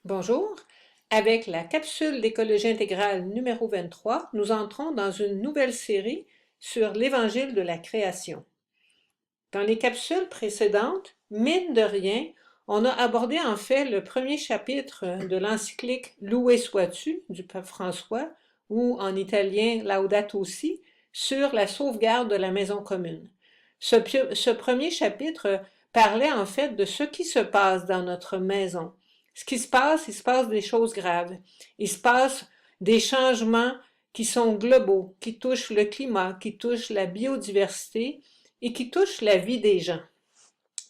Bonjour. Avec la capsule d'écologie intégrale numéro 23, nous entrons dans une nouvelle série sur l'évangile de la création. Dans les capsules précédentes, mine de rien, on a abordé en fait le premier chapitre de l'encyclique Loué sois-tu du pape François, ou en italien Laudato si, sur la sauvegarde de la maison commune. Ce premier chapitre parlait en fait de ce qui se passe dans notre maison. Ce qui se passe, il se passe des choses graves. Il se passe des changements qui sont globaux, qui touchent le climat, qui touchent la biodiversité et qui touchent la vie des gens.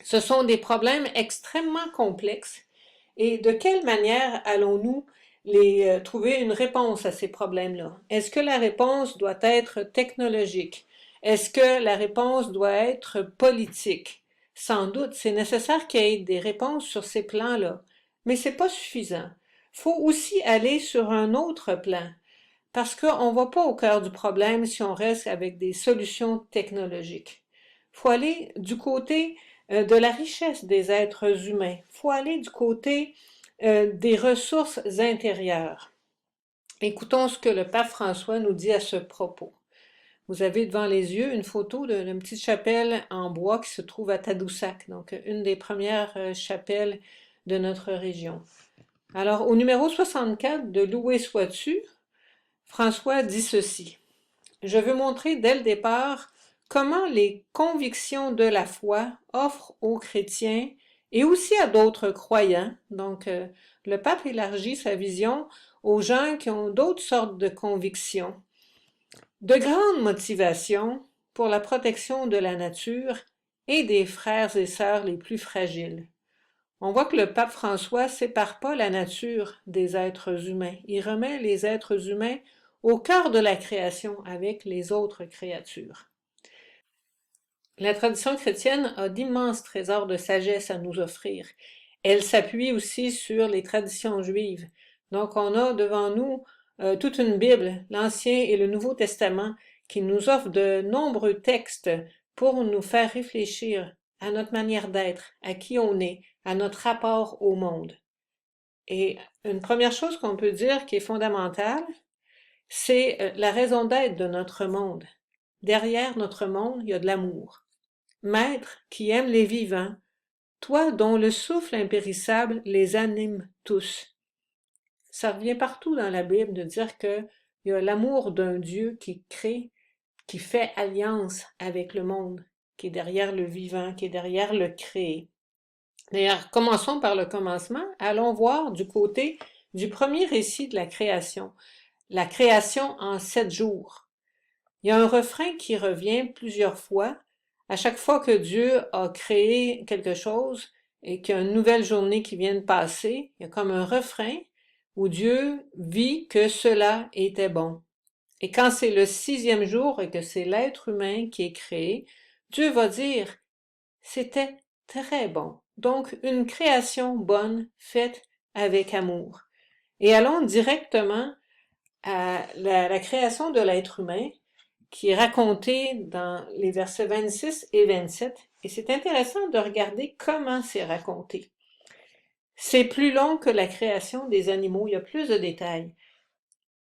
Ce sont des problèmes extrêmement complexes et de quelle manière allons-nous trouver une réponse à ces problèmes-là? Est-ce que la réponse doit être technologique? Est-ce que la réponse doit être politique? Sans doute, c'est nécessaire qu'il y ait des réponses sur ces plans-là, mais c'est pas suffisant. Il faut aussi aller sur un autre plan, parce qu'on ne va pas au cœur du problème si on reste avec des solutions technologiques. Il faut aller du côté de la richesse des êtres humains. Il faut aller du côté des ressources intérieures. Écoutons ce que le pape François nous dit à ce propos. Vous avez devant les yeux une photo d'une petite chapelle en bois qui se trouve à Tadoussac, donc une des premières chapelles de notre région. Alors, au numéro 64 de Loué sois-tu, François dit ceci. Je veux montrer dès le départ comment les convictions de la foi offrent aux chrétiens et aussi à d'autres croyants, donc le pape élargit sa vision aux gens qui ont d'autres sortes de convictions, de grandes motivations pour la protection de la nature et des frères et sœurs les plus fragiles. On voit que le pape François sépare pas la nature des êtres humains. Il remet les êtres humains au cœur de la création avec les autres créatures. La tradition chrétienne a d'immenses trésors de sagesse à nous offrir. Elle s'appuie aussi sur les traditions juives. Donc on a devant nous toute une Bible, l'Ancien et le Nouveau Testament, qui nous offrent de nombreux textes pour nous faire réfléchir à notre manière d'être, à qui on est, à notre rapport au monde. Et une première chose qu'on peut dire qui est fondamentale, c'est la raison d'être de notre monde. Derrière notre monde, il y a de l'amour. Maître qui aime les vivants, toi dont le souffle impérissable les anime tous. Ça revient partout dans la Bible de dire qu'il y a l'amour d'un Dieu qui crée, qui fait alliance avec le monde, qui est derrière le vivant, qui est derrière le créé. D'ailleurs, commençons par le commencement. Allons voir du côté du premier récit de la création en 7 jours. Il y a un refrain qui revient plusieurs fois. À chaque fois que Dieu a créé quelque chose et qu'il y a une nouvelle journée qui vient de passer, il y a comme un refrain où Dieu vit que cela était bon. Et quand c'est le 6e jour et que c'est l'être humain qui est créé, Dieu va dire, c'était très bon. Donc, une création bonne, faite avec amour. Et allons directement à la création de l'être humain, qui est racontée dans les versets 26 et 27. Et c'est intéressant de regarder comment c'est raconté. C'est plus long que la création des animaux, il y a plus de détails.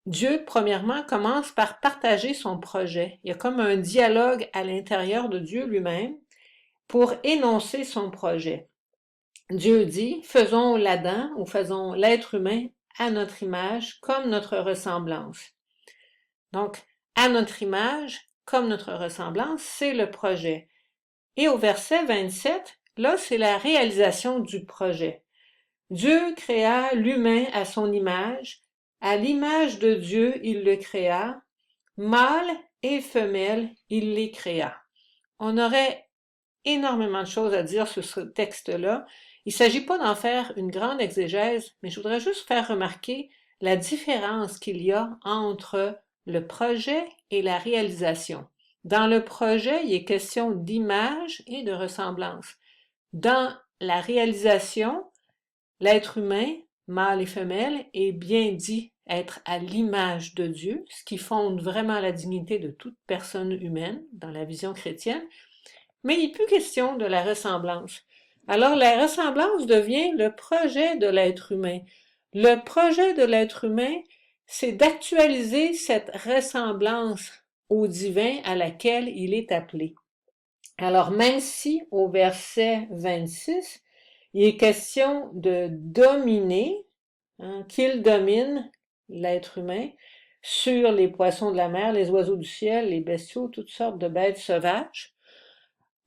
Dieu, premièrement, commence par partager son projet. Il y a comme un dialogue à l'intérieur de Dieu lui-même pour énoncer son projet. Dieu dit, faisons l'Adam ou faisons l'être humain à notre image comme notre ressemblance. Donc, à notre image comme notre ressemblance, c'est le projet. Et au verset 27, là, c'est la réalisation du projet. Dieu créa l'humain à son image, à l'image de Dieu il le créa, mâle et femelle il les créa. On aurait énormément de choses à dire sur ce texte-là. Il ne s'agit pas d'en faire une grande exégèse, mais je voudrais juste faire remarquer la différence qu'il y a entre le projet et la réalisation. Dans le projet, il est question d'image et de ressemblance. Dans la réalisation, l'être humain, mâle et femelle, est bien dit être à l'image de Dieu, ce qui fonde vraiment la dignité de toute personne humaine dans la vision chrétienne. Mais il n'est plus question de la ressemblance. Alors la ressemblance devient le projet de l'être humain. Le projet de l'être humain, c'est d'actualiser cette ressemblance au divin à laquelle il est appelé. Alors, même si au verset 26, il est question de dominer, qu'il domine l'être humain sur les poissons de la mer, les oiseaux du ciel, les bestiaux, toutes sortes de bêtes sauvages,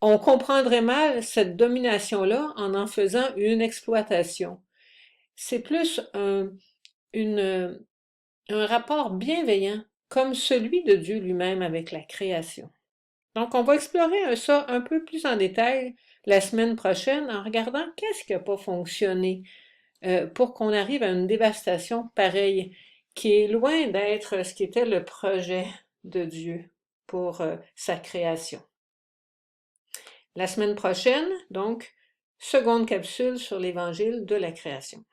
on comprendrait mal cette domination-là en faisant une exploitation. C'est plus un rapport bienveillant, comme celui de Dieu lui-même avec la création. Donc, on va explorer ça un peu plus en détail la semaine prochaine en regardant qu'est-ce qui n'a pas fonctionné pour qu'on arrive à une dévastation pareille, qui est loin d'être ce qui était le projet de Dieu pour sa création. La semaine prochaine, donc, seconde capsule sur l'évangile de la création.